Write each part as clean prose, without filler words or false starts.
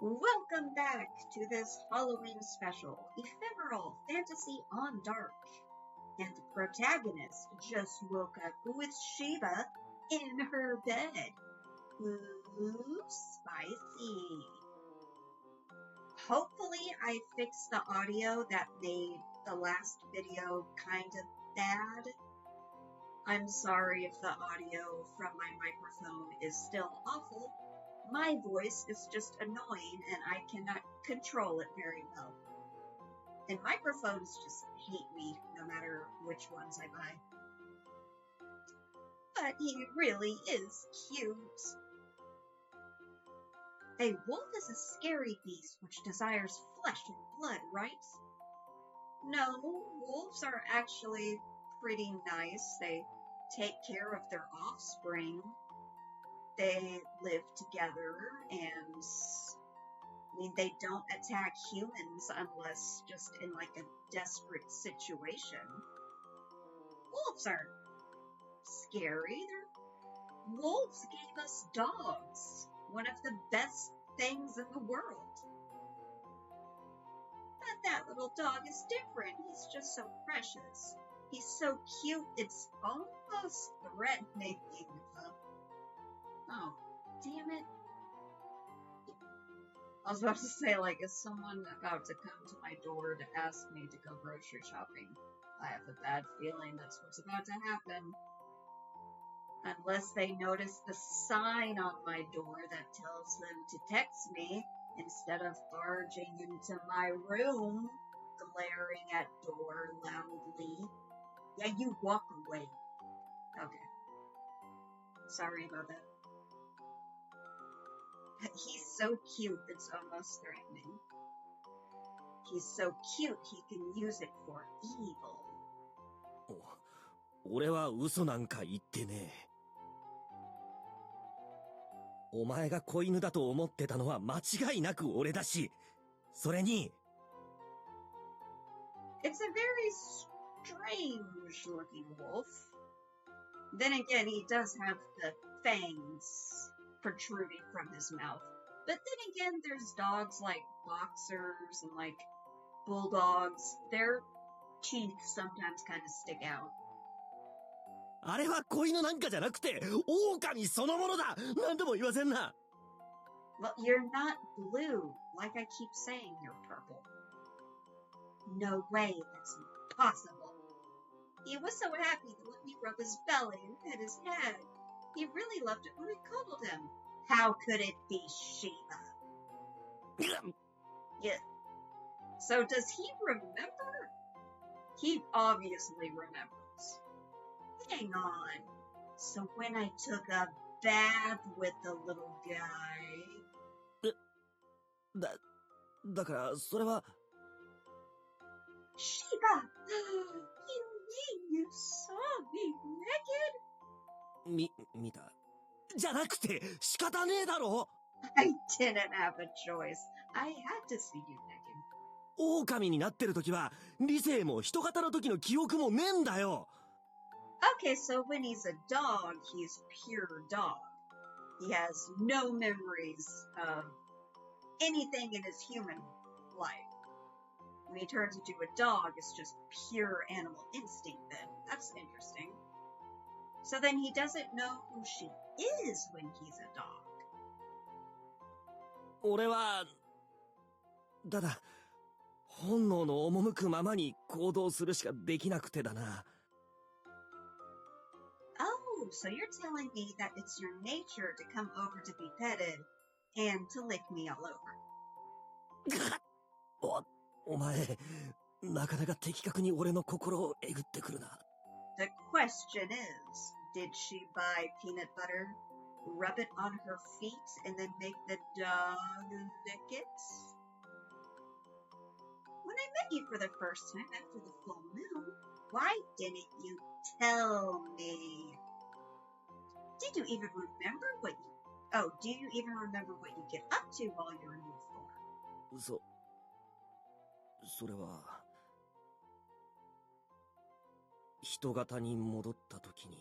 Welcome back to this Halloween special, Ephemeral Fantasy on Dark. And the protagonist just woke up with Shiba in her bed. Ooh, spicy. Hopefully I fixed the audio that made the last video kind of bad. I'm sorry if the audio from my microphone is still awful. My voice is just annoying and I cannot control it very well. And microphones just hate me no matter which ones I buy. But he really is cute. A wolf is a scary beast which desires flesh and blood, right? No, wolves are actually pretty nice. They take care of their offspring. They live together and they don't attack humans unless just in like a desperate situation. Wolves aren't scary. Wolves gave us dogs, one of the best things in the world. But that little dog is different. He's just so precious. He's so cute, it's almost threatening. Oh, damn it. I was about to say, like, is someone about to come to my door to ask me to go grocery shopping? I have a bad feeling that's what's about to happen. Unless they notice the sign on my door that tells them to text me instead of barging into my room, glaring at door loudly. Yeah, you walk away. Okay. Sorry about that. He's so cute, it's almost threatening. He's so cute, he can use it for evil. 俺は嘘なんか言ってねえ。お前が子犬だと思ってたのは間違いなく俺だし、それに。It's a very strange looking wolf. Then again, he does have the fangs protruding from his mouth. But then again, there's dogs like boxers and like bulldogs. Their teeth sometimes kind of stick out. あれは子犬なんかじゃなくて、狼そのものだ。何度も言わせんな。Well, you're not blue. Like I keep saying, you're purple. No way, that's impossible. He was so happy to let me rub his belly and pet his head. He really loved it when we cuddled him. How could it be Shiba? Yeah. So does he remember? He obviously remembers. Hang on. So when I took a bath with the little guy... だからそれは... Shiba! You mean you saw me naked? 見た。じゃなくて仕方ねえだろ。 I didn't have a choice. I had to see you naked. 狼になってる時は理性も人型の時の記憶もねえんだよ。Okay, so when he's a dog, he's pure dog. He has no memories of anything in his human life. When he turns into a dog, it's just pure animal instinct then. That's interesting. So then he doesn't know who she is when he's a dog. 俺はただ本能の赴くままに行動するしかできなくてだな。Oh, so you're telling me that it's your nature to come over to be petted and to lick me all over. お前、なかなか的確に俺の心をえぐってくるな。The question is, did she buy peanut butter, rub it on her feet, and then make the dog lick it? When I met you for the first time after the full moon, why didn't you tell me? Did you even remember what you... Oh, do you even remember what you get up to while you're in wolf form? それは人型に戻った時に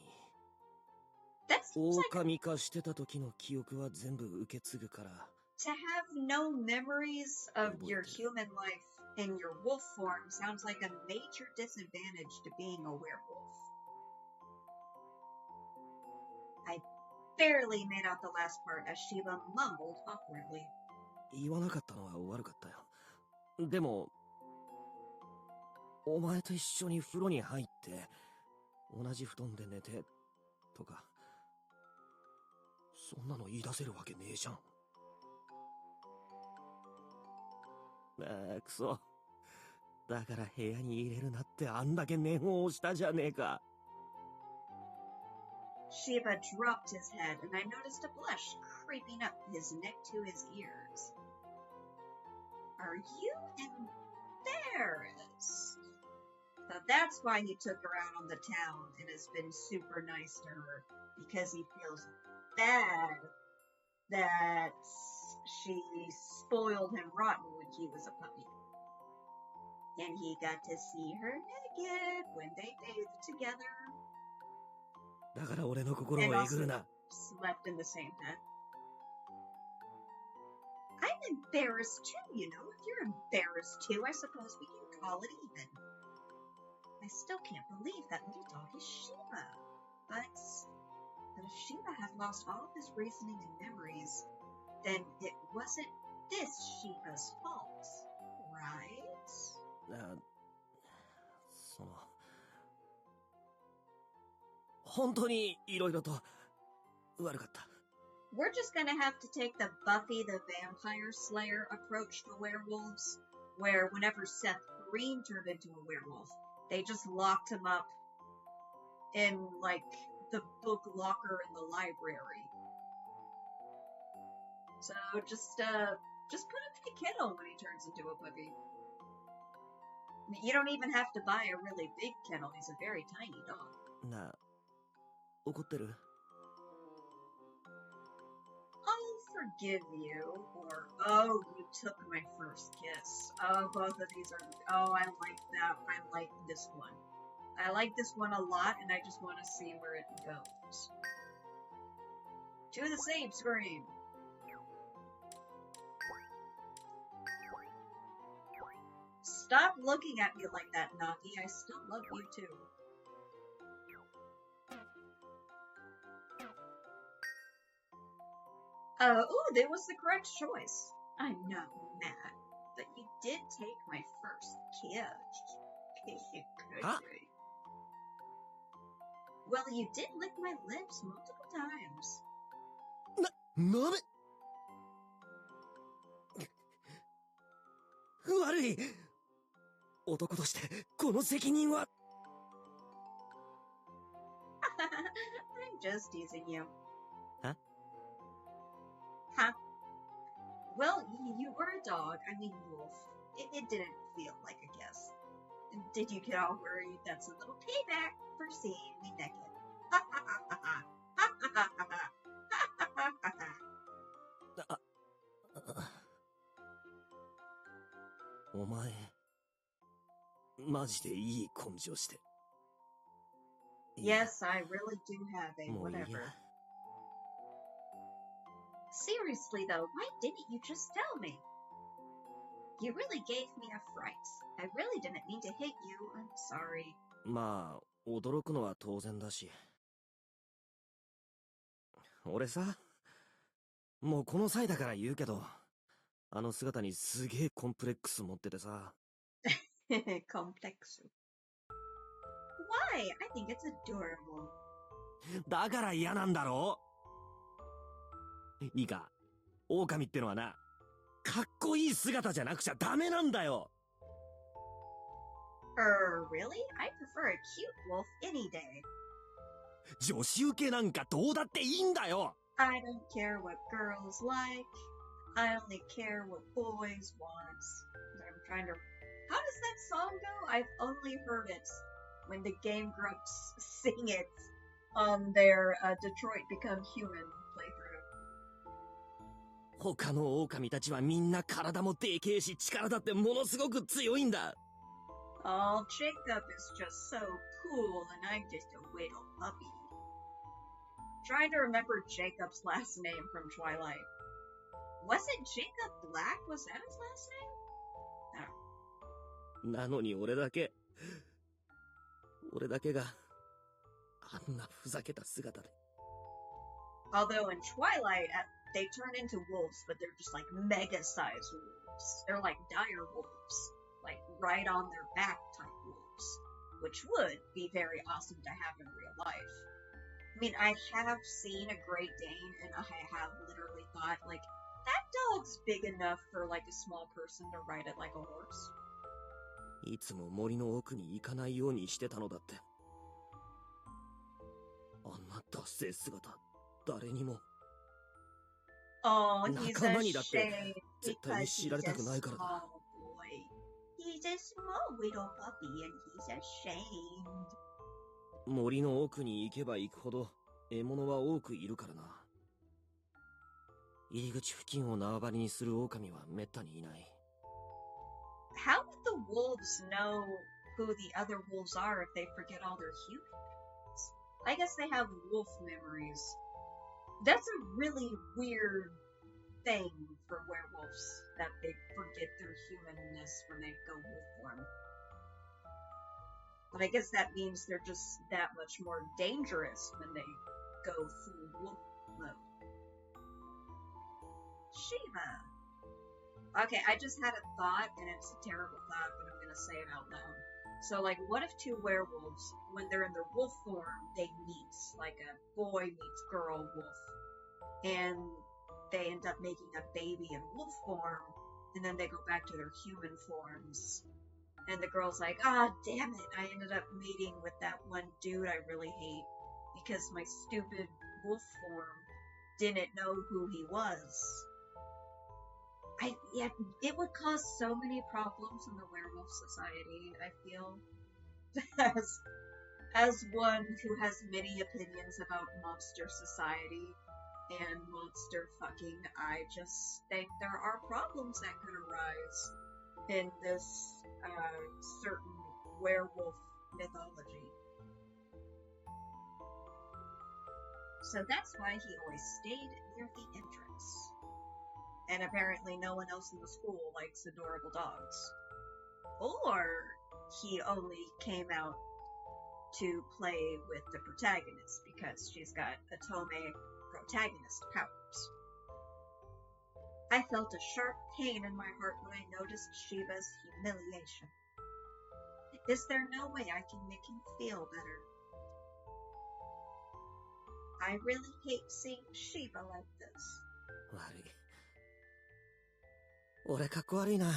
狼化してた時の記憶は全部受け継ぐから To have no memories of your human life in your wolf form sounds like a major disadvantage to being a werewolf. I barely made out the last part as Shiba mumbled awkwardly. 言わなかったのは悪かったよ。でも、お前と一緒に風呂に入って、同じ布団で寝て、とか、そんなの言い出せるわけねえじゃん。くそ。だから部屋に入れるなってあんだけ念を押したじゃねえか。Shiba dropped his head, and I noticed a blush creeping up his neck to his ears. Are you embarrassed? So that's why he took her out on the town and has been super nice to her, because he feels bad that she spoiled him rotten when he was a puppy. And he got to see her naked when they bathed together. だから俺の心をえぐるな。 Slept in the same bed. I'm embarrassed too, you know. If you're embarrassed too, I suppose we can call it even. I still can't believe that little dog is Shiba. But if Shiba had lost all of his reasoning and memories, then it wasn't this Shiba's fault, right? その本当にいろいろと悪かった。 We're just gonna have to take the Buffy the Vampire Slayer approach to werewolves, where whenever Seth Green turned into a werewolf, they just locked him up in, like, the book locker in the library. So just put him in a kennel when he turns into a puppy. You don't even have to buy a really big kennel. He's a very tiny dog. なあ、怒ってる？ I'll forgive you, or, oh, you took my first kiss. Oh, both of these are, oh, I like that. I like this one. I like this one a lot, and I just want to see where it goes. To the save screen. Stop looking at me like that, Naki. I still love you too. Ooh, that was the correct choice. I'm not mad, but you did take my first kiss. Huh? Well, you did lick my lips multiple times. なめ悪い。男としてこの責任は。I'm just teasing you. Huh? Huh? Well, you were a dog. I mean, wolf. It didn't feel like a kiss. Did you get all worried? That's a little payback for seeing me naked. Ha ha ha ha ha. Ha ha ha ha ha. Ha ha ha ha. お前マジでいい根性して。 Yes, I really do have a もういいや。 whatever. Seriously though, why didn't you just tell me? You really gave me a fright. I really didn't mean to hit you. I'm sorry. まあ驚くのは当然だし。俺さ、もうこの際だから言うけど、あの姿にすげえコンプレックス持っててさ。Complex. Why? I think it's adorable. だから嫌なんだろ。いいか、狼ってのはな、かっこいい姿じゃなくちゃダメなんだよ。Really? I prefer a cute wolf any day. 女子受けなんかどうだっていいんだよ。I don't care what girls like. I only care what boys want. I'm trying to... How does that song go? I've only heard it when the Game Grumps sing it on their Detroit Become Human playthrough. 他の狼たちはみんな体もでけえし力だってものすごく強いんだ。Oh, Jacob is just so cool and I'm just a little puppy. Trying to remember Jacob's last name from Twilight. Wasn't Jacob Black? Was that his last name? I don't know. なのに俺だけがあんなふざけた姿で。 Although in Twilight, they turn into wolves, but they're just like mega-sized wolves. They're like dire wolves, like right on their back type wolves, which would be very awesome to have in real life. I mean, I have seen a Great Dane, and I have literally thought, like, that dog's big enough for like a small person to ride it like a horse. いつも森の奥に行かないようにしてたのだって。あんなダッセー姿、誰にも。Oh, he's 仲間にだって ashamed 絶対に because 知られた he's く a ないからだ。 small boy. He's a small little puppy and he's ashamed. 森の奥に行けば行くほど獲物は多くいるからな。入り口付近を縄張りにする狼はめったにいない。 How would the wolves know who the other wolves are if they forget all their human names? I guess they have wolf memories. That's a really weird thing for werewolves, that they forget their humanness when they go wolf form. But I guess that means they're just that much more dangerous when they go full wolf mode. Shiva. Okay, I just had a thought, and it's a terrible thought, but I'm gonna say it out loud. So, like, what if two werewolves, when they're in their wolf form, they meet, like a boy meets girl wolf, and they end up making a baby in wolf form, and then they go back to their human forms, and the girl's like, ah, damn it, I ended up meeting with that one dude I really hate, because my stupid wolf form didn't know who he was. It would cause so many problems in the werewolf society, I feel. As one who has many opinions about monster society and monster fucking, I just think there are problems that could arise in this certain werewolf mythology. So that's why he always stayed near the entrance. And apparently no one else in the school likes adorable dogs. Or he only came out to play with the protagonist because she's got Otome protagonist powers. I felt a sharp pain in my heart when I noticed Shiba's humiliation. Is there no way I can make him feel better? I really hate seeing Shiba like this. 悪い。俺かっこ悪いな。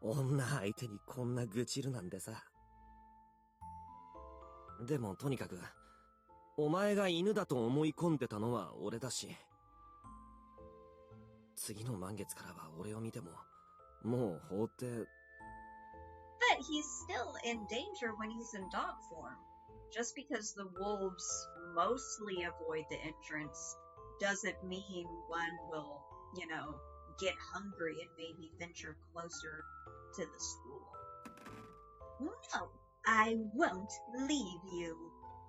女相手にこんな愚痴るなんてさ。でもとにかく、お前が犬だと思い込んでたのは俺だし、次の満月からは俺を見ても、もう放って。 But he's still in danger when he's in dog form. Just because the wolves mostly avoid the entrance doesn't mean one will, get hungry and maybe venture closer to the school. No, I won't leave you.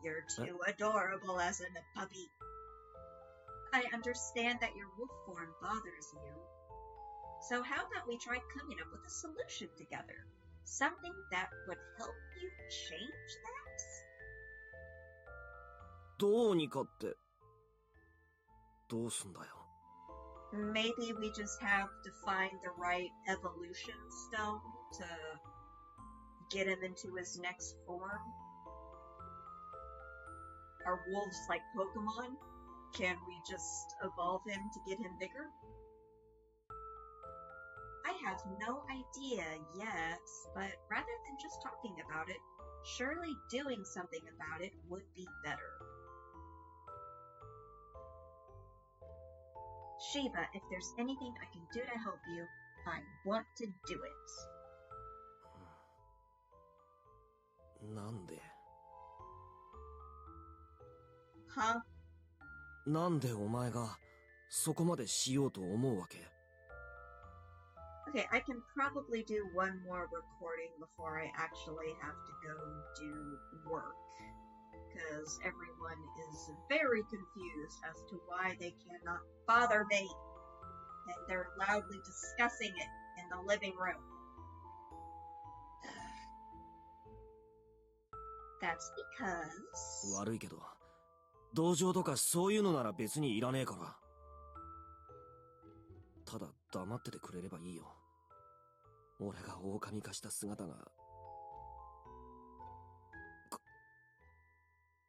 You're too adorable as a puppy. I understand that your wolf form bothers you. So how about we try coming up with a solution together? Something that would help you change that? どうにかって、どうすんだよ。Maybe we just have to find the right evolution stone to get him into his next form. Are wolves like Pokemon? Can we just evolve him to get him bigger? I have no idea yet, but rather than just talking about it, surely doing something about it would be better. Shiba, if there's anything I can do to help you, I want to do it. なんで Huh? なんでお前がそこまでしようと思うわけ Okay, I can probably do one more recording before I actually have to go do work. Because everyone is very confused as to why they cannot bother me. and they're loudly discussing it in the living room. That's because... 悪いけど、同情とかそういうのなら別にいらねえから。ただ黙っててくれればいいよ。俺が狼化した姿が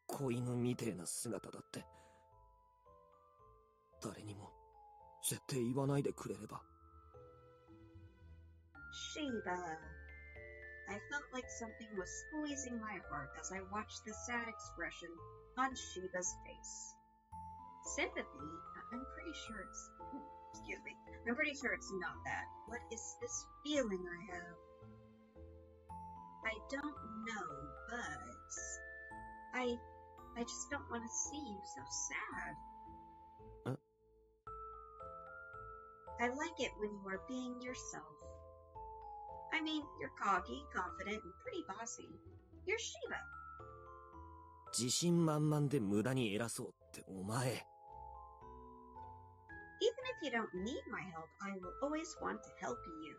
子犬みてえな姿だって誰にも絶対言わないでくれれば。 Shiba. I felt like something was squeezing my heart as I watched the sad expression on Shiba's face. Sympathy? I'm pretty sure it's... excuse me. I'm pretty sure it's not that. What is this feeling I have? I don't know, but... I just don't want to see you so sad. I like it when you are being yourself. I mean, you're cocky, confident, and pretty bossy. You're Shiba. 自信満々で無駄に偉そうってお前。 Even if you don't need my help, I will always want to help you.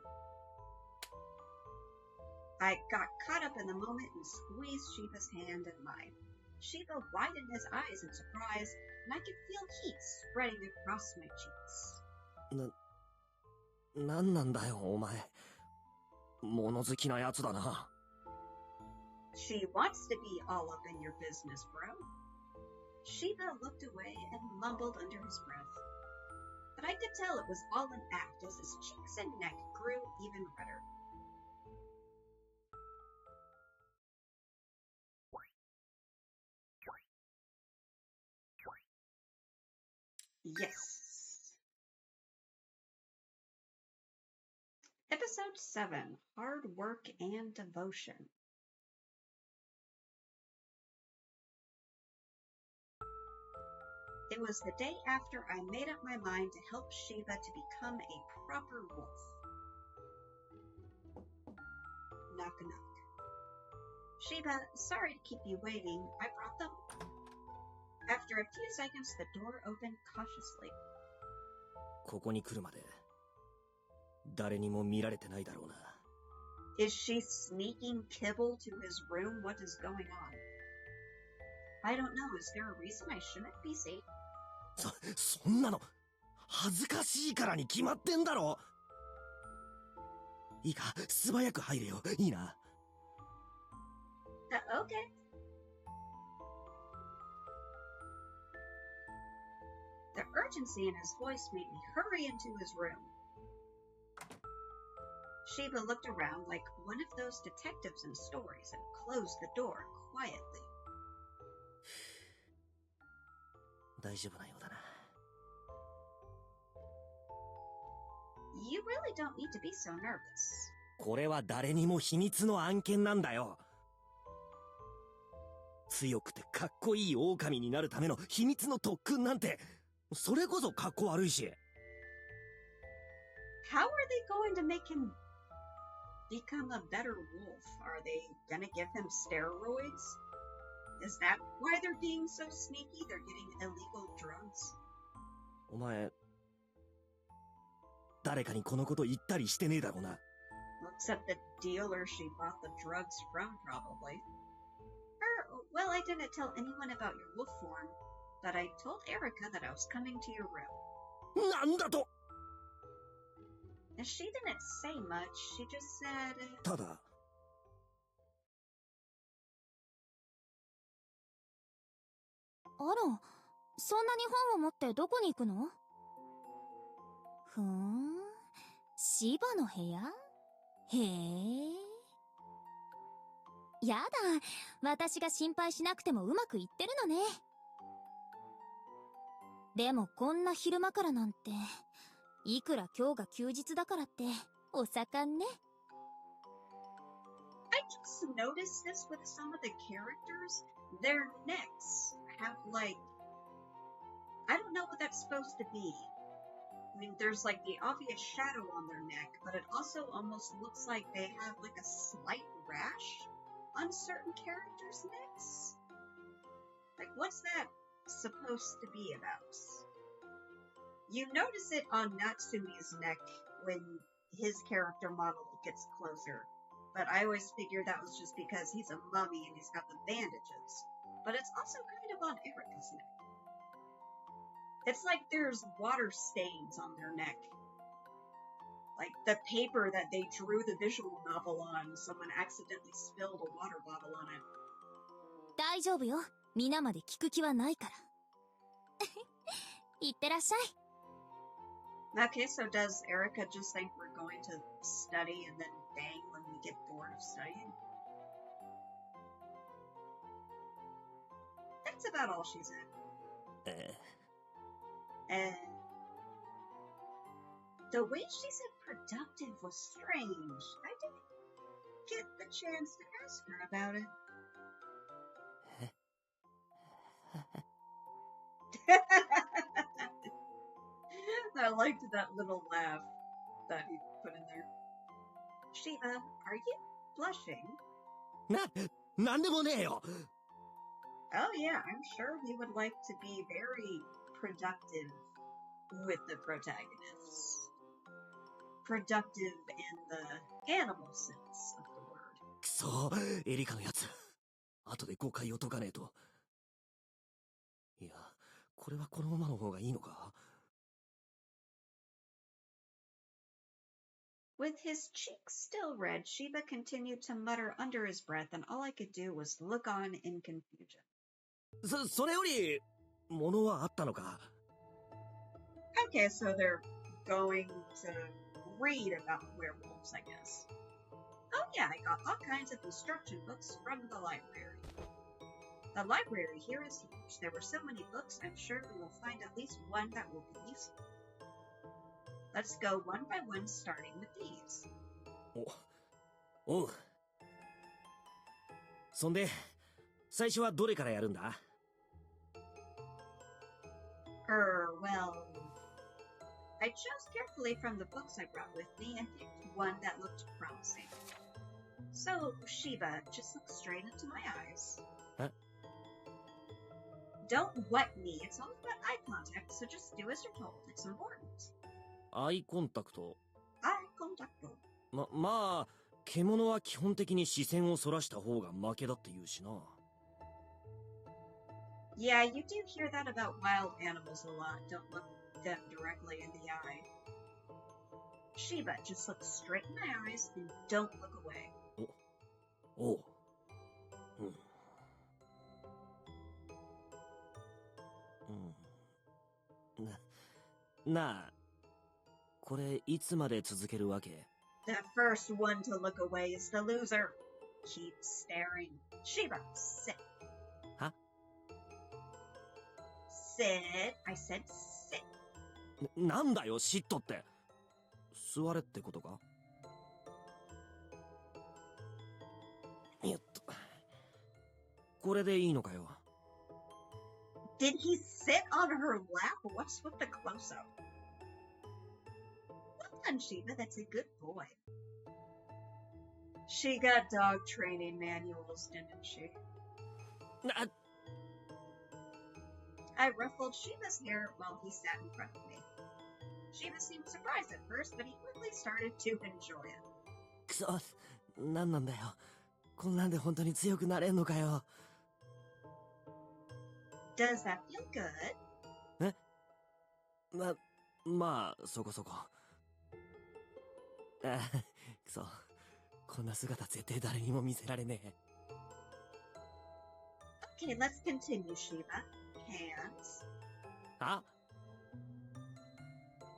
I got caught up in the moment and squeezed Shiba's hand in mine. Shiba widened his eyes in surprise, and I could feel heat spreading across my cheeks. なんなんだよお前。物好きなやつだな。 She wants to be all up in your business, bro. Shiba looked away and mumbled under his breath. But I could tell it was all an act as his cheeks and neck grew even redder. Yes. Episode 7, Hard Work and Devotion. It was the day after I made up my mind to help Shiba to become a proper wolf. Knock knock. Shiba, sorry to keep you waiting. I brought them. After a few seconds, the door opened cautiously. ここに来るまで誰にも見られてないだろうな。 Is she sneaking kibble to his room? What is going on? I don't know. Is there a reason I shouldn't be safe? そんなの恥ずかしいからに決まってんだろ。いいか、素早く入れよ。いいな。Okay. The urgency in his voice made me hurry into his room. Shiba looked around like one of those detectives in stories and closed the door quietly. 大丈夫なようだな。 You really don't need to be so nervous. これは誰にも秘密の案件なんだよ。強くてかっこいい狼になるための秘密の特訓なんて、それこそかっこ悪いし。 How are they going to make him become a better wolf? Are they gonna give him steroids? Is that why they're being so sneaky? They're getting illegal drugs? お前、誰かにこのこと言ったりしてねえだろうな。 Except the dealer she bought the drugs from, probably. Well, I didn't tell anyone about your wolf form, but I told Erica that I was coming to your room. なんだと。 And she didn't say much, she just said... ただ。あら、そんなに本を持ってどこに行くの？ふーん、シバの部屋？へえ。やだ、私が心配しなくてもうまくいってるのね。でもこんな昼間からなんて、いくら今日が休日だからってお盛んね。I just noticed this with some of the characters. Their necks have like... I don't know what that's supposed to be. I mean, there's like the obvious shadow on their neck, but it also almost looks like they have like a slight rash on certain characters' necks. Like, what's that supposed to be about? You notice it on Natsumi's neck when his character model gets closer. But I always figured that was just because he's a mummy and he's got the bandages. But it's also kind of on Erika's neck. It's like there's water stains on their neck. Like the paper that they drew the visual novel on, someone accidentally spilled a water bottle on it. 大丈夫よ。皆まで聞く気はないから。いってらっしゃい。Okay, so does Erika just think we're going to study and then bang when we get bored of studying? That's about all she said. And the way she said productive was strange. I didn't get the chance to ask her about it. I liked that little laugh that he put in there. Shiba, are you blushing? なんでもねえよ。 Oh yeah, I'm sure he would like to be very productive with the protagonists. Productive in the animal sense of the word. くそ、エリカのやつ。後で誤解を解かねえと。いや、これはこのままの方がいいのか？ With his cheeks still red, Shiba continued to mutter under his breath, and all I could do was look on in confusion. それより、物はあったのか？ Okay, so they're going to read about werewolves, I guess. Oh yeah, I got all kinds of instruction books from the library. The library here is huge. There were so many books, I'm sure we will find at least one that will be useful. Let's go one by one, starting with these. おう。そんで、最初はどれからやるんだ？ Well, I chose carefully from the books I brought with me and picked one that looked promising. So, Shiba, just look straight into my eyes. Huh? Don't wet me. It's all about eye contact, so just do as you're told. It's important. アイコンタクト。 Eye contact. まあ、獣は基本的に視線をそらした方が負けだって言うしな。Yeah, you do hear that about wild animals a lot. Don't look them directly in the eye. Shiba, just look straight in my eyes and don't look away. おう。なあ、これいつまで続けるわけ？ The first one to look away is the loser. Keep staring. Shiba, sit. Huh? Sit. I said sit. なんだよ、シットって。座れってことか？よっと。これでいいのかよ。Did he sit on her lap? What's with the close-up? Well done, Shiba. That's a good boy. She got dog training manuals, didn't she? I ruffled Shiba's hair while he sat in front of me. Shiba seemed surprised at first, but he quickly started to enjoy it. くそ、なんなんだよ。こんなんで本当に強くなれんのかよ。Does that feel good? え？まあ、そこそこ。あ、くそ。こんな姿絶対誰にも見せられねえ。Okay, let's continue, Shiba. Hands. あ？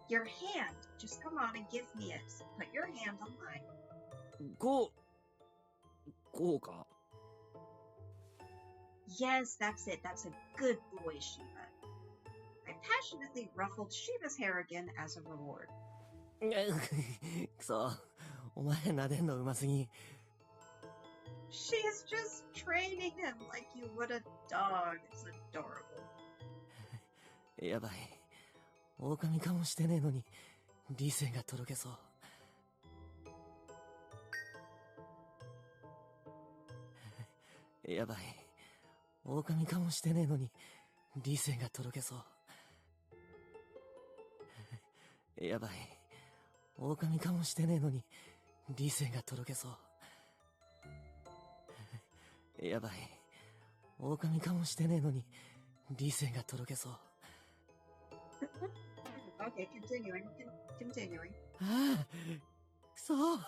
Your hand. Just come on and give me it. Put your hand on mine. こうか。Yes, that's it. That's a good boy, Shiba. I passionately ruffled Shiba's hair again as a reward. くそ。お前撫でんのうますぎ。 She's just training him like you would a dog. It's adorable. やばい。狼かもしてねえのに、理性がとろけそう。やばい。狼かもしてねえのに、理性がとろけそう。やばい。狼かもしてねえのに、理性がとろけそう。やばい。狼かもしてねえのに、理性がとろけそう。Okay, continuing. ああ、くそ。Could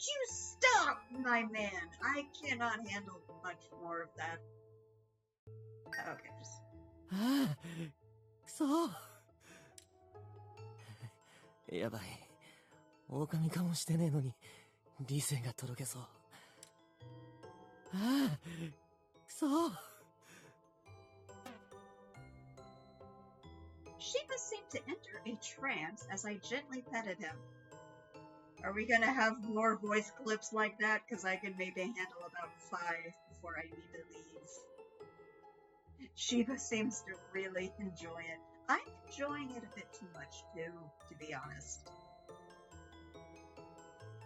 you stop, my man? I cannot handle much more of that. Okay, just... ああ、くそ。やばい。狼かもしてねえのに、理性がとろけそう。ああ、くそ。Shiba seemed to enter a trance as I gently petted him. Are we gonna have more voice clips like that? Because I can maybe handle about 5 before I need to leave. Shiba seems to really enjoy it. I'm enjoying it a bit too much too, to be honest.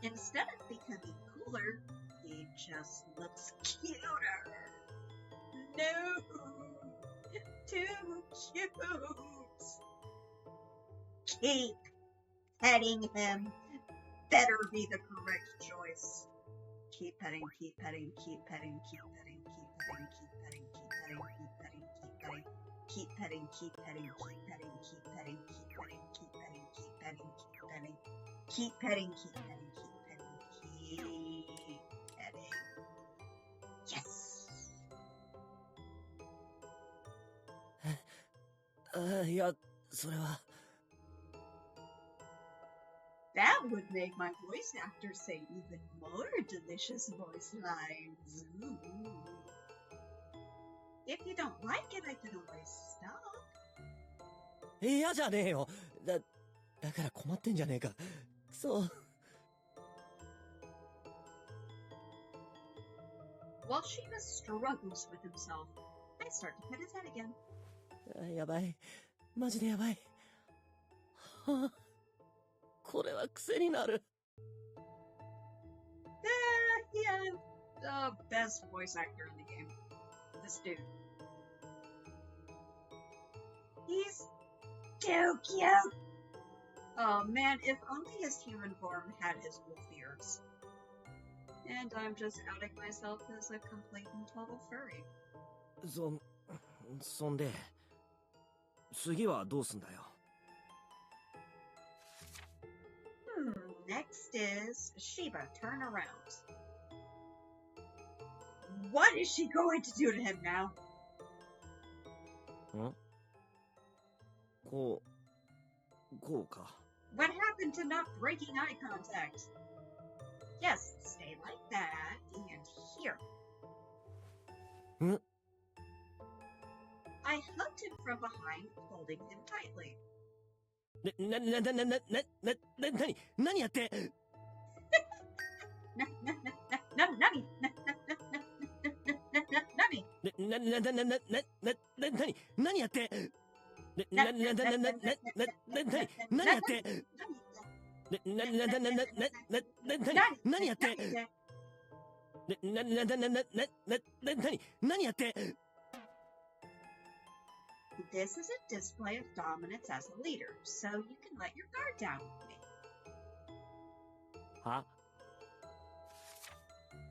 Instead of becoming cooler, he just looks cuter. No! Too cute! Keep petting him. Better be the correct choice. Keep petting, keep petting, keep petting, keep petting, keep petting, keep petting, keep petting, keep petting, keep petting, keep petting, keep petting, keep petting, keep petting, keep petting, keep petting, keep petting, keep petting, keep petting, keep petting, keep petting. Yes! いや、それは。That would make my voice actor say even more delicious voice lines. Ooh. If you don't like it, I can always stop. 嫌じゃねえよ。だから困ってんじゃねえか。くそ。While Shiba struggles with himself, I start to pet his head again. やばい。マジでやばい。はあ、これは癖になる。Yeah, the best voice actor in the game. This dude. He's too cute! Oh man, if only his human form had his wolf ears. And I'm just outing myself as a complete and total furry. そんで、次はどうすんだよ。Next is Shiba, turn around. What is she going to do to him now? こうか。What happened to not breaking eye contact? Yes, stay like that, and here. I hugged him from behind, holding him tightly. 何やって何やってThis is a display of dominance as a leader, so you can let your guard down with me. は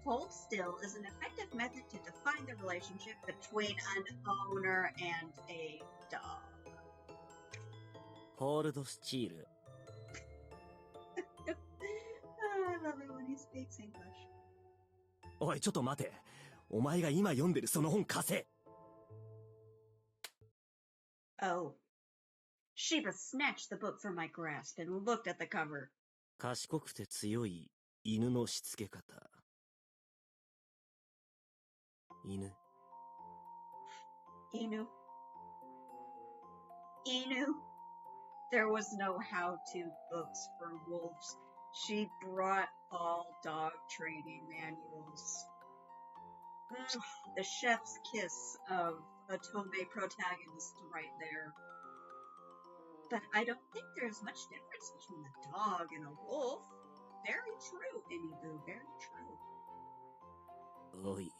Hold still is an effective method to define the relationship between an owner and a dog. ホールドスチール。I love it when he speaks English. おい、ちょっと待て。お前が今読んでるその本貸せ。Oh. Shiba snatched the book from my grasp and looked at the cover. 賢くて強い犬のしつけ方。犬。Inu. There was no how-to books for wolves. She brought all dog training manuals. The chef's kiss of a Tomei protagonist right there. But I don't think there's much difference between a dog and a wolf. Very true, EmiBoo, very true. おい、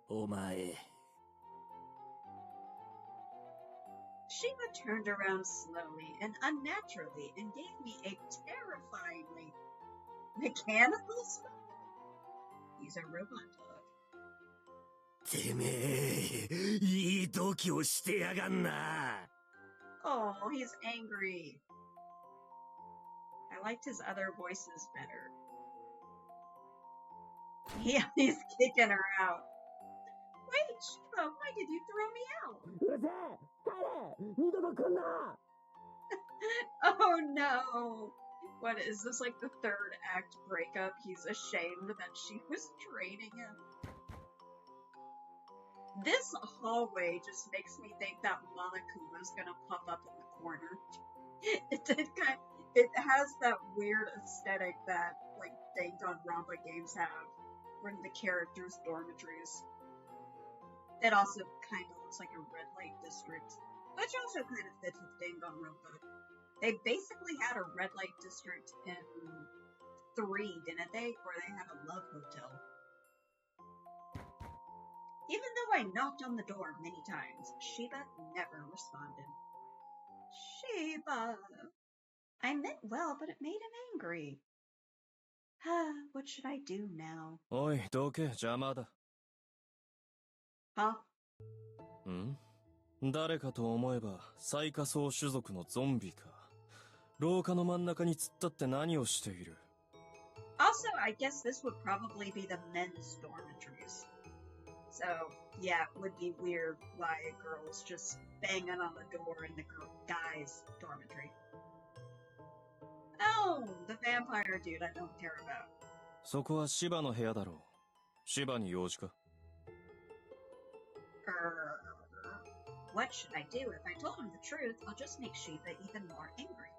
お前。Shiba turned around slowly and unnaturally and gave me a terrifyingly mechanical smile. He's a robot dog. てめえ、いい度胸してやがんな。Oh, he's angry. I liked his other voices better. He's kicking her out. Wait, Shiba, why did you throw me out? うるせえ、帰れ、二度と来んな。Oh no! What is this, like the third act breakup? He's ashamed that she was training him. This hallway just makes me think that Monokuma's gonna pop up in the corner. It has that weird aesthetic that like Danganronpa games have, where the characters' dormitories. It also kind of looks like a red light district, which also kind of fits with Danganronpa. They basically had a red light district in 3, didn't they? Where they had a love hotel. Even though I knocked on the door many times, Shiba never responded. Shiba! I meant well, but it made him angry. What should I do now? おい、どけ、邪魔だ。Huh? ん？誰かと思えば、最下層種族のゾンビか。廊下の真ん中に突っ立って何をしている？ Also, I guess this would probably be the men's dormitories. So, yeah, it would be weird why a girl's just banging on the door in the guy's dormitory. Oh, the vampire dude I don't care about. そこは芝の部屋だろう。芝に用事か？ What should I do? If I told him the truth, I'll just make Shiba even more angry.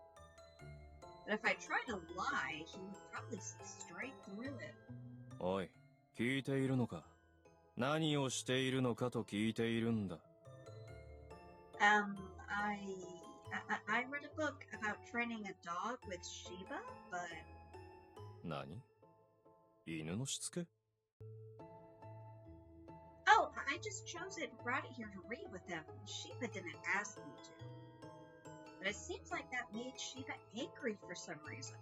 But if I try to lie, he would probably see straight through it. おい、聞いているのか？何をしているのかと聞いているんだ。I read a book about training a dog with Shiba, but... 何？犬のしつけ？ Oh, I just chose it and brought it here to read with him. Shiba didn't ask me to. But it seems like that made Shiba angry for some reason.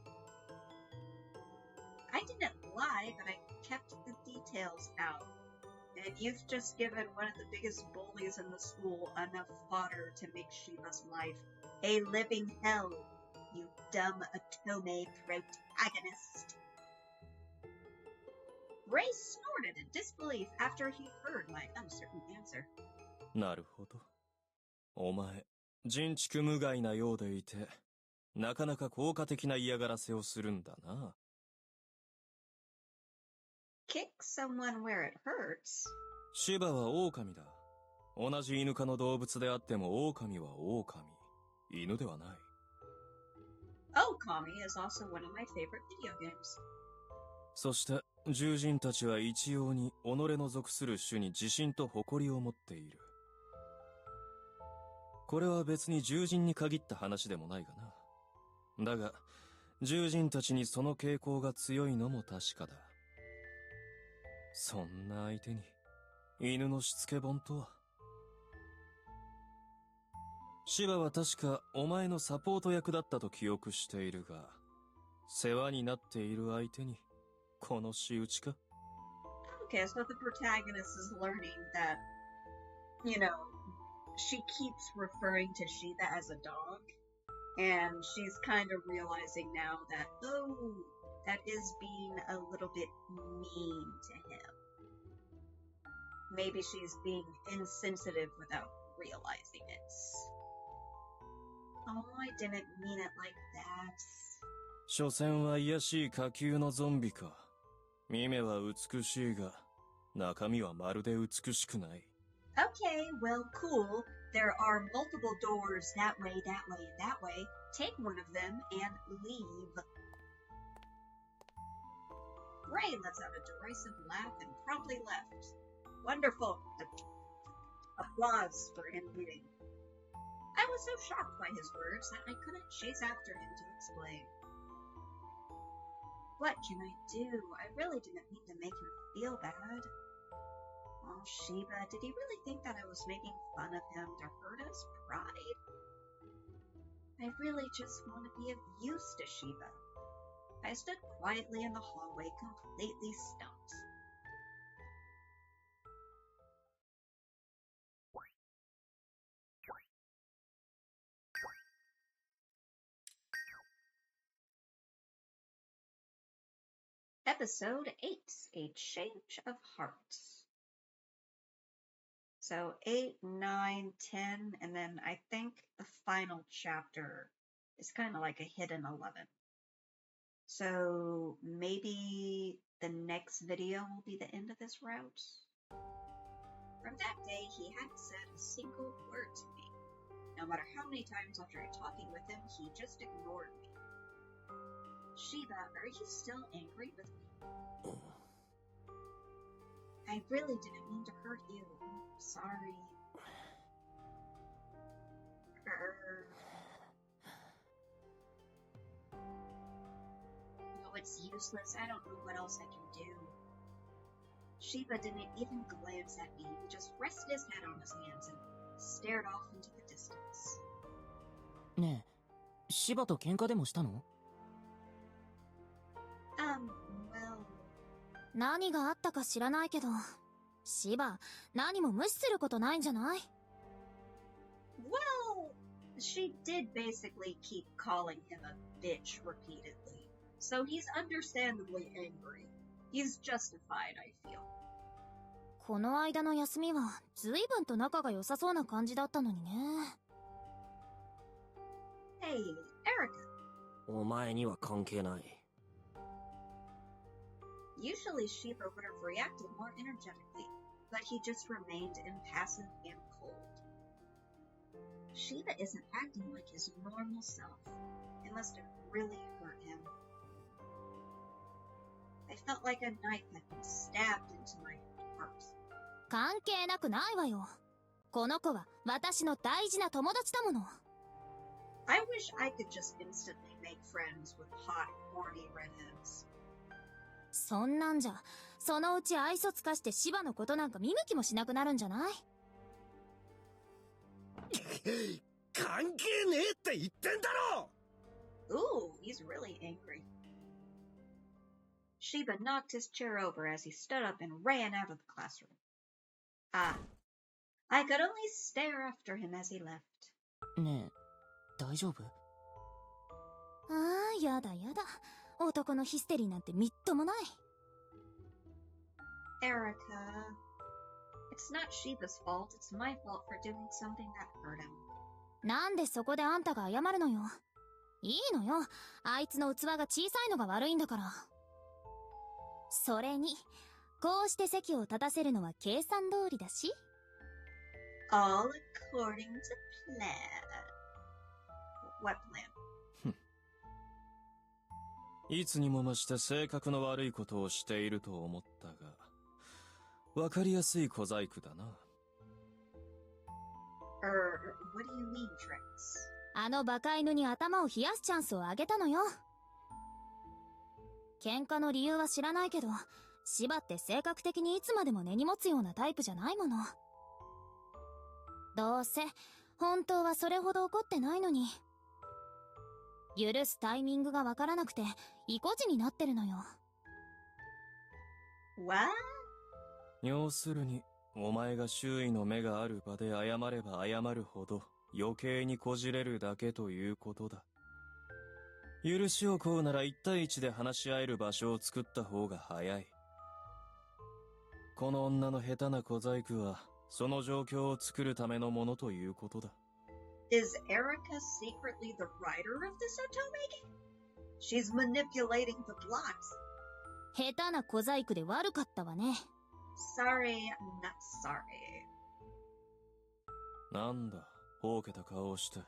I didn't lie, but I kept the details out. And you've just given one of the biggest bullies in the school enough fodder to make Shiba's life a living hell, you dumb Otome protagonist. Ray snorted in disbelief after he heard my uncertain answer. なるほど。お前、人畜無害なようでいて、なかなか効果的な嫌がらせをするんだな。Kick someone where it hurts? シバは狼だ。同じ犬科の動物であっても狼は狼。犬ではない。Okami is also one of my favorite video games. そして、獣人たちは一様に己の属する種に自信と誇りを持っている。これは別に獣人に限った話でもないがな。だが、獣人たちにその傾向が強いのも確かだ。そんな相手に、犬のしつけ本とは。シバは確かお前のサポート役だったと記憶しているが、世話になっている相手に、この仕打ちか？ Okay, so the protagonist is learning that, you know, she keeps referring to Shiba as a dog, and she's kind of realizing now that, oh, that is being a little bit mean to him. Maybe she's being insensitive without realizing it. Oh, I didn't mean it like that. 所詮は卑しい下級のゾンビか。見目は美しいが、中身はまるで美しくない。Okay, well, cool. There are multiple doors that way, that way, and that way. Take one of them and leave. Ray lets out a derisive laugh and promptly left. Wonderful. Applause for him leaving. I was so shocked by his words that I couldn't chase after him to explain. What can I do? I really didn't mean to make her feel bad. Oh, Shiba, did he really think that I was making fun of him to hurt his pride? I really just want to be of use to Shiba. I stood quietly in the hallway, completely stumped. Episode 8, A Change of Hearts. So 8, 9, 10, and then I think the final chapter is kind of like a hidden 11. So maybe the next video will be the end of this route. From that day, he hadn't said a single word to me. No matter how many times I tried talking with him, he just ignored me. Shiba, are you still angry with me? I really didn't mean to hurt you. I'm sorry. No, it's useless. I don't know what else I can do. Shiba didn't even glance at me. He just rested his head on his hands and stared off into the distance. ねえ、シバと喧嘩でもしたの？ Well... 何があったか知らないけど、シバ、何も無視することないんじゃない？ Well, she did basically keep calling him a bitch repeatedly, so he's understandably angry. He's justified, I feel. この間の休みは随分と仲が良さそうな感じだったのにね。Hey, Erica. お前には関係ない。Usually Shiba would have reacted more energetically, but he just remained impassive and cold. Shiba isn't acting like his normal self. It must have really hurt him. I felt like a knife had been stabbed into my heart. 関係なくないわよ。この子は私の大事な友達だもの。I wish I could just instantly make friends with hot, horny redheads. そんなんじゃ、そのうち愛想つかしてシバのことなんか見向きもしなくなるんじゃない？関係ねえって言ってんだろ! Ooh, he's really angry. Shiba knocked his chair over as he stood up and ran out of the classroom. I could only stare after him as he left. ねえ、大丈夫？ああ、やだやだ。男のヒステリーなんてみっともない。Erica, it's not Shiba's fault. It's my fault for doing something that hurt him. なんでそこであんたが謝るのよ。いいのよ。あいつの器が小さいのが悪いんだから。それに、こうして席を立たせるのは計算通りだし。All according to plan. What plan? いつにも増して性格の悪いことをしていると思ったが、わかりやすい小細工だな。What do you mean, Trix? あのバカ犬に頭を冷やすチャンスをあげたのよ。喧嘩の理由は知らないけど、シバって性格的にいつまでも根に持つようなタイプじゃないもの。どうせ、本当はそれほど怒ってないのに。許すタイミングがわからなくて、意固地になってるのよ。What? 要するに、お前が周囲の目がある場で謝れば謝るほど余計にこじれるだけということだ。許しを請うなら1対1で話し合える場所を作った方が早い。この女の下手な小細工は、その状況を作るためのものということだ。Is Erica secretly the writer of this otome? She's manipulating the plots. 下手な小細工で悪かったわね。Sorry, I'm not sorry. なんだ、ほうけた顔をして。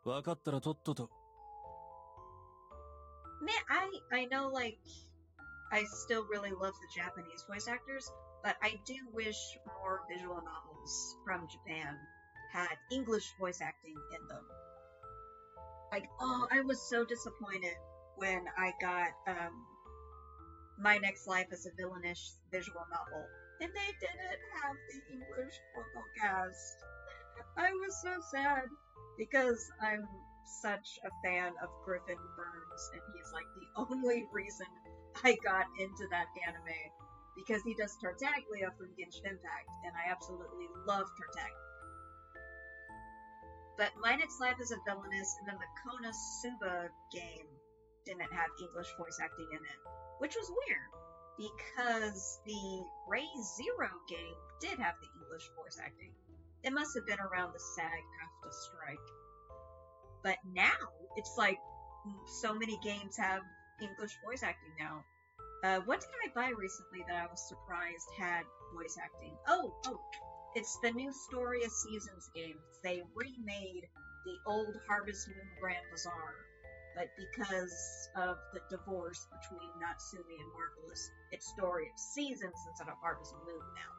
わかったらとっとと。Man, I know, like, I still really love the Japanese voice actors, but I do wish more visual novels from Japan had English voice acting in them. Like, oh, I was so disappointed when I got, My Next Life as a Villainish visual novel, and they didn't have the English vocal cast. I was so sad because I'm such a fan of Griffin Burns, and he's like the only reason I got into that anime because he does Tartaglia from Genshin Impact, and I absolutely love Tartaglia. But My Next Life is a Villainous, and then the Konosuba game didn't have English voice acting in it, which was weird because the Ray Zero game did have the English voice acting. It must have been around the SAG-AFTRA strike. But now, it's like so many games have English voice acting now. What did I buy recently that I was surprised had voice acting? Oh, it's the new Story of Seasons games. They remade the old Harvest Moon Grand Bazaar, but because of the divorce between Natsumi and Marvelous, it's Story of Seasons instead of Harvest Moon now.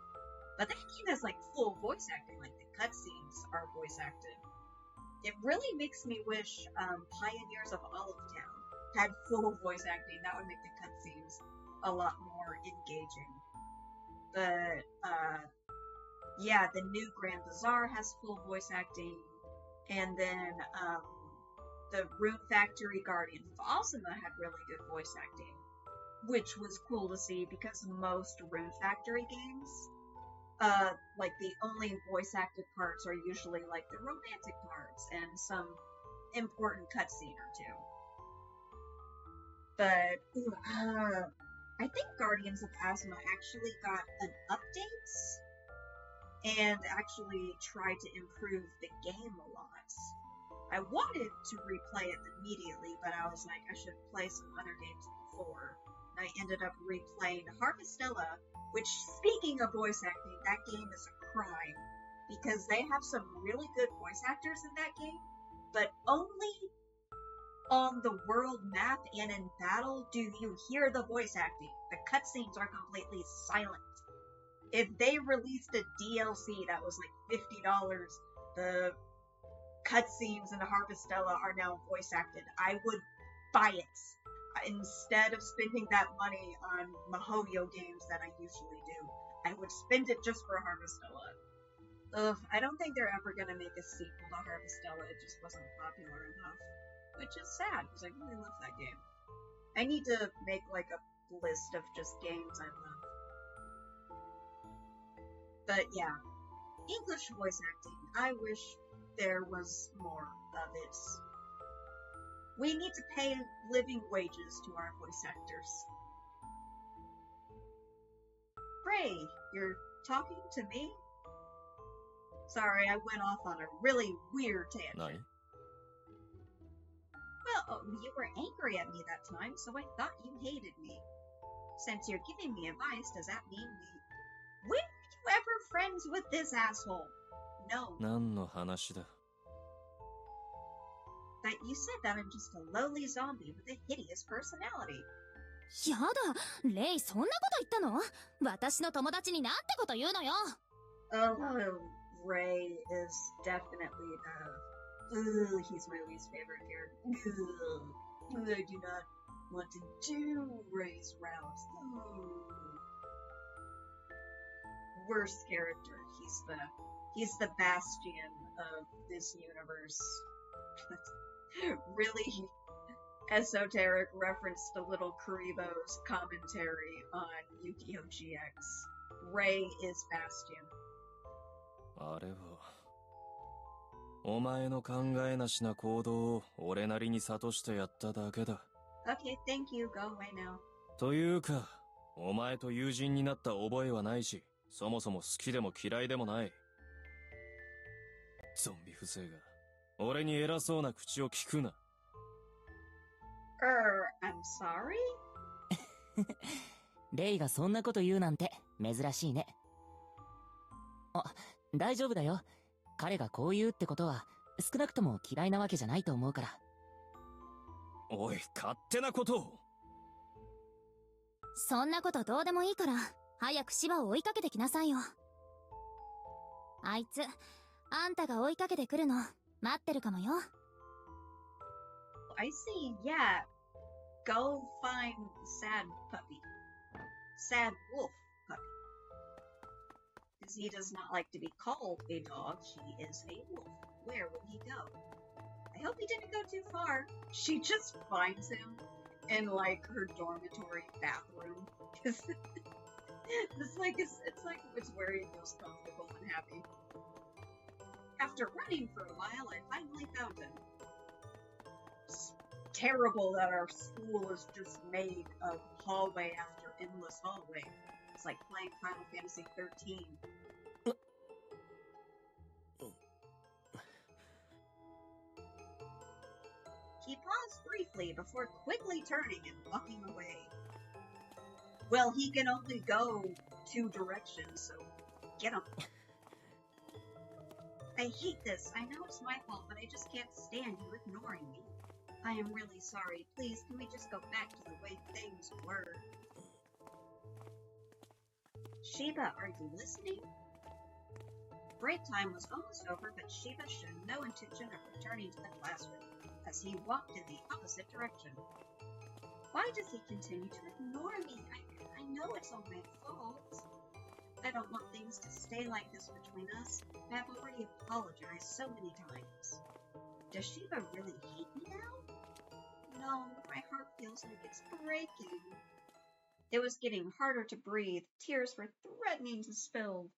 But that game has like full voice acting, like the cutscenes are voice acted. It really makes me wish Pioneers of Olive Town had full voice acting. That would make the cutscenes a lot more engaging. But yeah, the new Grand Bazaar has full voice acting, and then the Rune Factory Guardians of Alzima had really good voice acting, which was cool to see because most Rune Factory games, like the only voice acted parts are usually like the romantic parts and some important cutscene or two. But I think Guardians of Alzima actually got an update and actually tried to improve the game a lot. I wanted to replay it immediately, but I was like, I should play some other games before. And I ended up replaying Harvestella, which, speaking of voice acting, that game is a crime. Because they have some really good voice actors in that game, but only on the world map and in battle do you hear the voice acting. The cutscenes are completely silent. If they released a DLC that was like $50, the cutscenes in Harvestella are now voice acted, I would buy it instead of spending that money on MiHoYo games that I usually do. I would spend it just for Harvestella. Ugh, I don't think they're ever gonna make a sequel to Harvestella. It just wasn't popular enough, which is sad because I really love that game. I need to make like a list of just games I love. But yeah, English voice acting. I wish there was more of it. We need to pay living wages to our voice actors. Ray, you're talking to me? Sorry, I went off on a really weird tangent. Well, you were angry at me that time, so I thought you hated me. Since you're giving me advice, does that mean we... When were you ever friends with this asshole? No. 何の話だ? But you said that I'm just a lowly zombie with a hideous personality. やだ、レイそんなこと言ったの？私の友達になんてこと言うのよ。 Oh, Ray is definitely he's my least favorite character. I do not want to do Ray's rounds. Worst character. He's the bastion of this universe. Really esoteric reference to little Kuribo's commentary on Yu-Gi-Oh! GX. Ray is Bastion. あれはお前の考えなしな行動を俺なりに諭してやっただけだ。 Okay, thank you. Go away now. というか、お前と友人になった覚えはないし、そもそも好きでも嫌いでもない。ゾンビ不正が俺に偉そうな口を聞くな。I'm sorry? レイがそんなこと言うなんて珍しいね。あ、大丈夫だよ。彼がこう言うってことは少なくとも嫌いなわけじゃないと思うから。おい、勝手なことを。そんなことどうでもいいから、早くシバを追いかけてきなさいよ。あいつ、あんたが追いかけてくるの待ってるかもよ。I see, yeah. Go find Sad Puppy. Sad Wolf Puppy. because he does not like to be called a dog. He is a wolf. Where would he go? I hope he didn't go too far. She just finds him in, like, her dormitory bathroom. Because it's like it's where he feels comfortable and happy. After running for a while, I finally found him. It's terrible that our school is just made of hallway after endless hallway. It's like playing Final Fantasy 13. He paused briefly before quickly turning and walking away. Well, he can only go 2 directions, so get him. I hate this. I know it's my fault, but I just can't stand you ignoring me. I am really sorry. Please, can we just go back to the way things were? Shiba, are you listening? Break time was almost over, but Shiba showed no intention of returning to the classroom, as he walked in the opposite direction. Why does he continue to ignore me? I know it's all my fault. I don't want things to stay like this between us. I have already apologized so many times. Does Shiba really hate me now? No, my heart feels like it's breaking. It was getting harder to breathe. Tears were threatening to spill.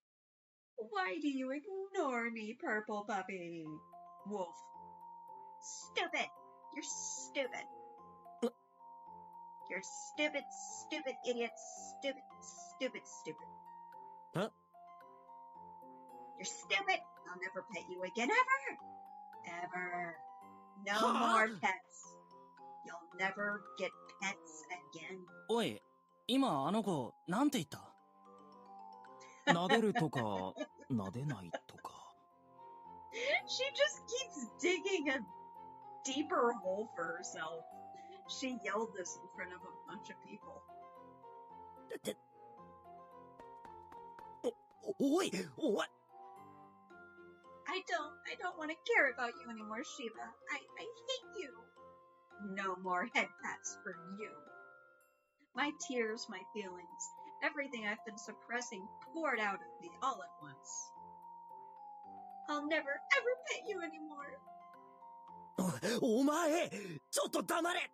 Why do you ignore me, purple puppy? Wolf. Stupid! You're stupid. You're stupid, stupid idiot, stupid, stupid, stupid. Huh? You're stupid! I'll never pet you again, ever! Ever. No more pets. You'll never get pets again. おい、今あの子、なんて言った？撫でるとか、撫でないとか。She just keeps digging a deeper hole for herself. She yelled this in front of a bunch of people. おい、お前。I don't want to care about you anymore, Shiba. I hate you. No more head pats for you. My tears, my feelings, everything I've been suppressing poured out of me all at once. I'll never ever pet you anymore. お前、ちょっと黙れ。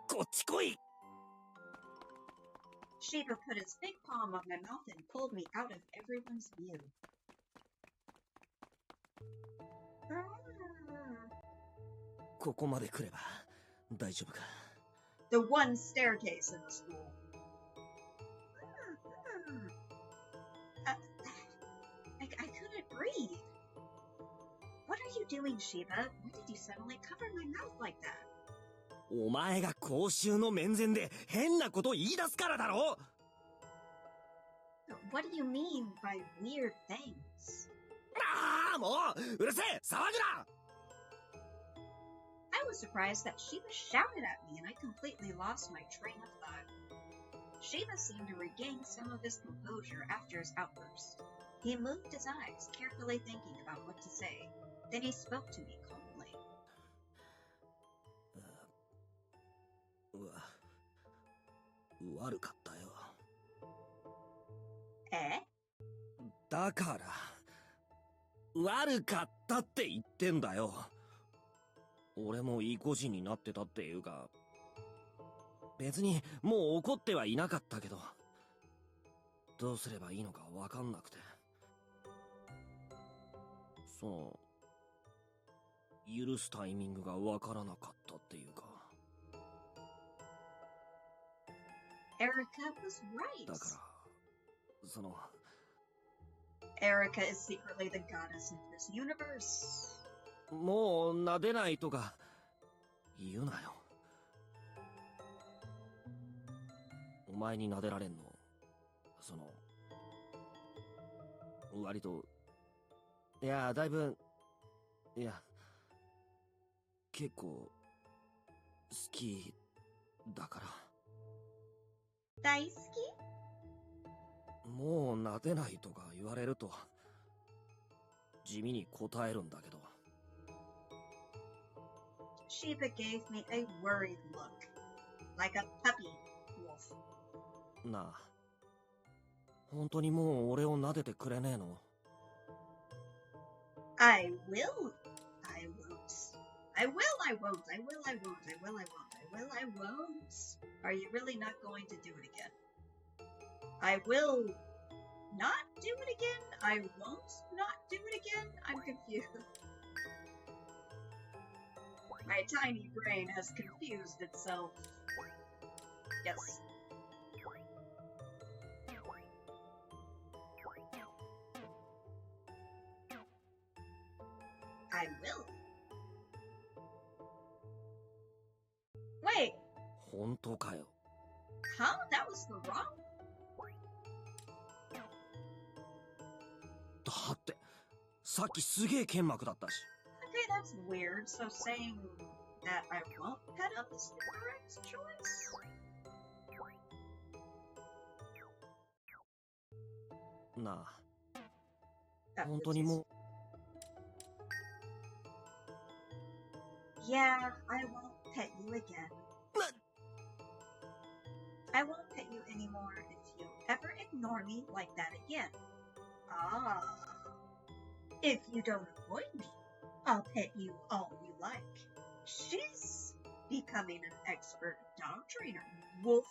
こっち来い。Shiba put his big palm on my mouth and pulled me out of everyone's view. ここまで来れば大丈夫か。The one staircase in the school. I couldn't breathe. What are you doing, Shiba? Why did you suddenly cover my mouth like that? お前が公衆の面前で変なこと言い出すからだろ。What do you mean by weird things? ああ、もううるせえ、騒ぐな。I was surprised that Shiba shouted at me and I completely lost my train of thought. Shiba seemed to regain some of his composure after his outburst. He moved his eyes, carefully thinking about what to say. Then he spoke to me calmly. 悪かったよ。え？だから悪かったって言ってんだよ。俺も意固地になってたっていうか、別にもう怒ってはいなかったけど、どうすればいいのかわかんなくて、許すタイミングがわからなかったっていうか。Erica was right. だからErica is secretly the goddess of this universe. もう撫でないとか言うなよ。お前に撫でられんの割と、いやだいぶ、いや結構好きだから。大好き？もう撫でないとか言われると地味に答えるんだけど。Shiba gave me a worried look, like a puppy wolf. なあ、本当にもう俺を撫でてくれねえの？ I will. I won't. I will, I won't. I will, I won't. I will, I won't. I will, I won't. Are you really not going to do it again? I will not do it again? I won't not do it again? I'm confused. My tiny brain has confused itself. Yes. I will. Wait. 本当かよ。Huh? That was the wrong? だって、さっきすげえ剣幕だったし。Okay, that's weird. So saying that I won't pet him is the correct choice? なあ、 That 本 was 当に his- もう、 Yeah, I won't pet you again. I won't pet you anymore if you ever ignore me like that again. Ah. If you don't avoid me, I'll pet you all you like. She's becoming an expert dog trainer, wolf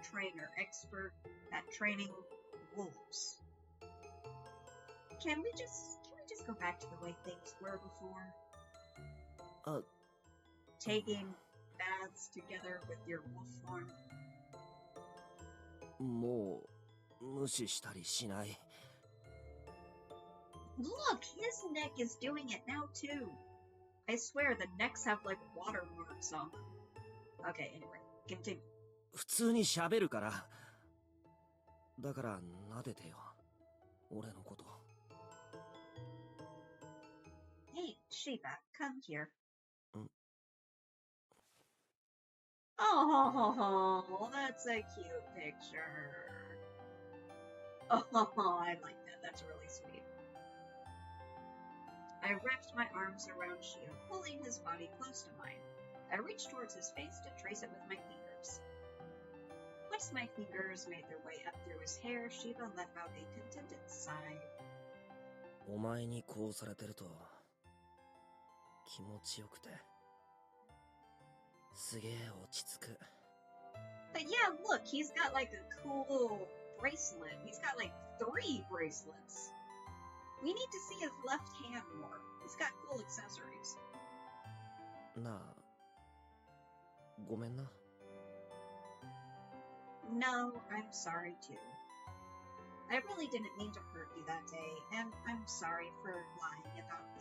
trainer, expert at training wolves. Can we just go back to the way things were before? Taking baths together with your wolf form. もう、無視したりしない。Look, his neck is doing it now too. I swear the necks have like watermarks on them. Okay, anyway, continue. 普通に喋るから。だから、撫でてよ。俺のこと。Hey, Shiba, come here. Mm. Oh, that's a cute picture. Oh, I like that. That's really sweet. I wrapped my arms around Shiba, pulling his body close to mine. I reached towards his face to trace it with my fingers. Once my fingers made their way up through his hair, Shiba let out a contented sigh. お前にこうされてると、気持ちよくて、すげえ落ち着く。 But yeah, look, he's got like a cool little bracelet. He's got like 3 bracelets. We need to see his left hand more. He's got cool accessories. なあ、ごめんな。No, I'm sorry too. I really didn't mean to hurt you that day, and I'm sorry for lying about it.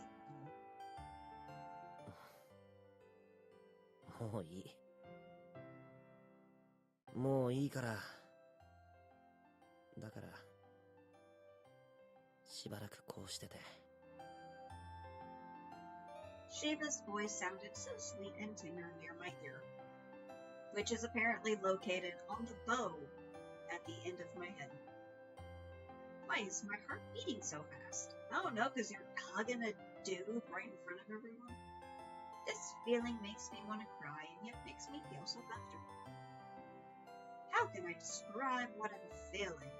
もういい。もういいから。だから、しばらくこうしてて。Shiva's voice sounded so sweet and tender near my ear, which is apparently located on the bow at the end of my head. Why is my heart beating so fast? Oh no, because you're hugging a dude right in front of everyone? This feeling makes me want to cry and yet makes me feel so comfortable. How can I describe what I'm feeling?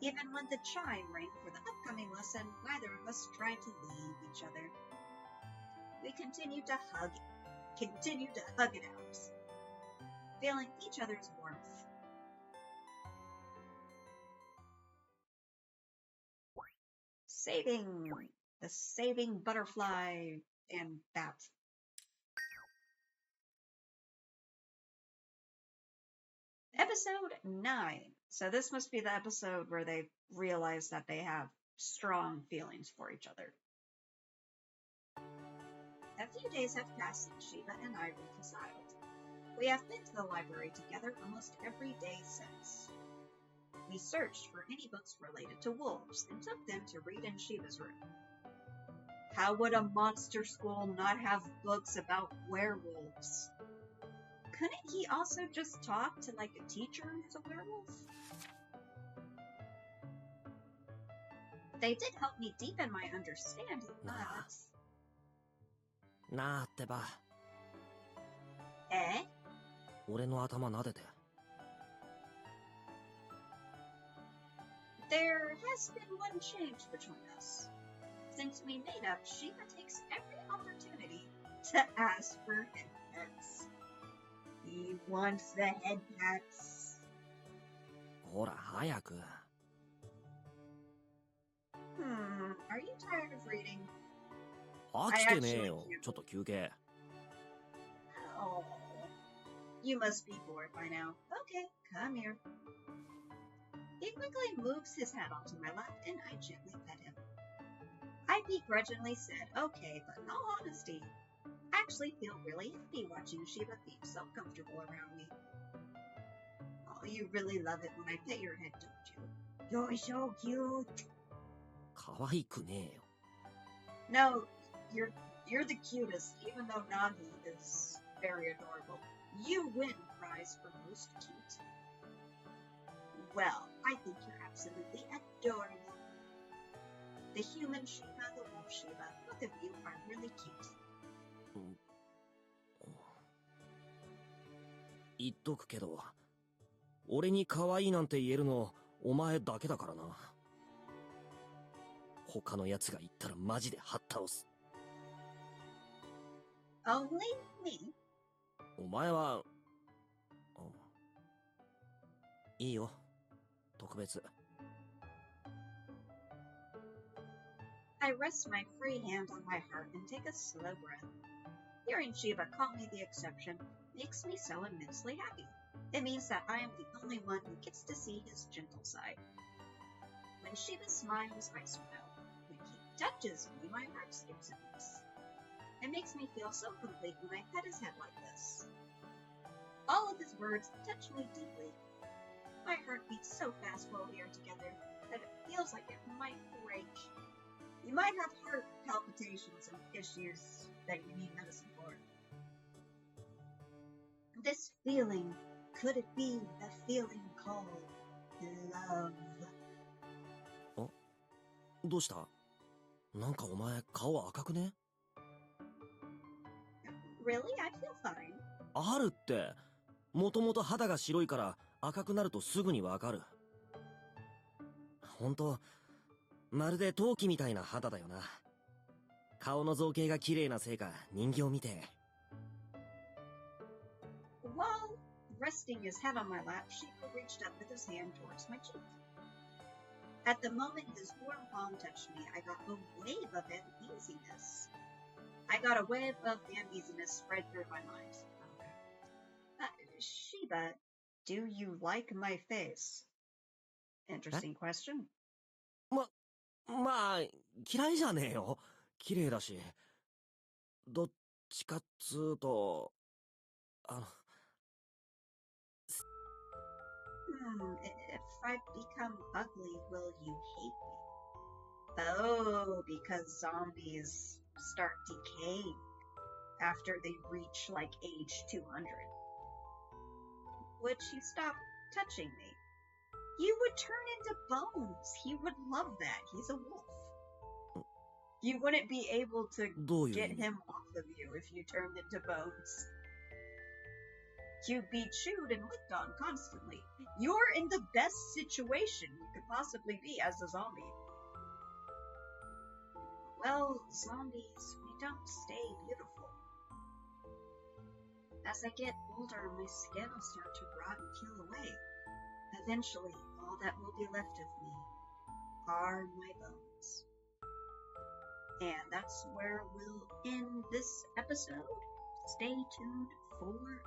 Even when the chime rang for the upcoming lesson, neither of us tried to leave each other. We continued to hug it out, feeling each other's warmth. The saving butterfly and bat. Episode 9. So this must be the episode where they realize that they have strong feelings for each other. A few days have passed since Shiba and I reconciled. We have been to the library together almost every day since. We searched for any books related to wolves and took them to read in Shiba's room. How would a monster school not have books about werewolves? Couldn't he also just talk to like a teacher who's a werewolf? They did help me deepen my understanding, but... なあってば。Eh? 俺の頭撫でて。There has been one change between us. Since we made up, Shiba takes every opportunity to ask for head pets. He wants the head pets. ほら、早く。Are you tired of reading? 飽きてねえよ。ちょっと休憩。Oh, you must be bored by now. Okay, come here. He quickly moves his head onto my lap and I gently pet him. I begrudgingly said okay, but in all honesty, I actually feel really happy watching Shiba feel so comfortable around me. Oh, you really love it when I pet your head, don't you? You're so cute. 可愛くねえよ。No, you're the cutest, even though Nagi is very adorable. You win prize for most cute. Well, I think you're absolutely adorable. The human Shiba, the wolf Shiba, both of you are really cute. 言っとくけど、俺に可愛いなんて言えるの、お前だけだからな。他の奴が言ったらマジではっ倒す。Only me? お前は、いいよ。特別。I rest my free hand on my heart and take a slow breath. Hearing Shiba call me the exception makes me so immensely happy. It means that I am the only one who gets to see his gentle side. When Shiba smiles, I smile. When he touches me, my heart skips a beat. It makes me feel so complete when I pet his head like this. All of his words touch me deeply. My heart beats so fast while we are together that it feels like it might break. You might have heart palpitations and issues that you need medicine for. This feeling, could it be the feeling called love? どうした？なんかお前顔赤くね？ Really? I feel fine. あるって。もともと肌が白いから赤くなるとすぐにわかる。ほんと、まるで陶器みたいな肌だよな。顔の造形が綺麗なせいか人形みてえ。While resting his head on my lap, Shiba reached up with his hand towards my cheek. At the moment his warm palm touched me, I got a wave of uneasiness. Spread through my mind. Shiba, do you like my face? Interesting question. まあ、嫌いじゃねえよ。綺麗だし。どっちかっつーと、If I become ugly, will you hate me? Oh, because zombies start decaying after they reach, like, age 200. Would you stop touching me? You would turn into bones. He would love that. He's a wolf. You wouldn't be able to get him off of you if you turned into bones. You'd be chewed and licked on constantly. You're in the best situation you could possibly be as a zombie. Well, zombies, we don't stay beautiful. As I get older, my skin will start to rot and peel away. Eventually, all that will be left of me are my bones. And that's where we'll end this episode. Stay tuned for more.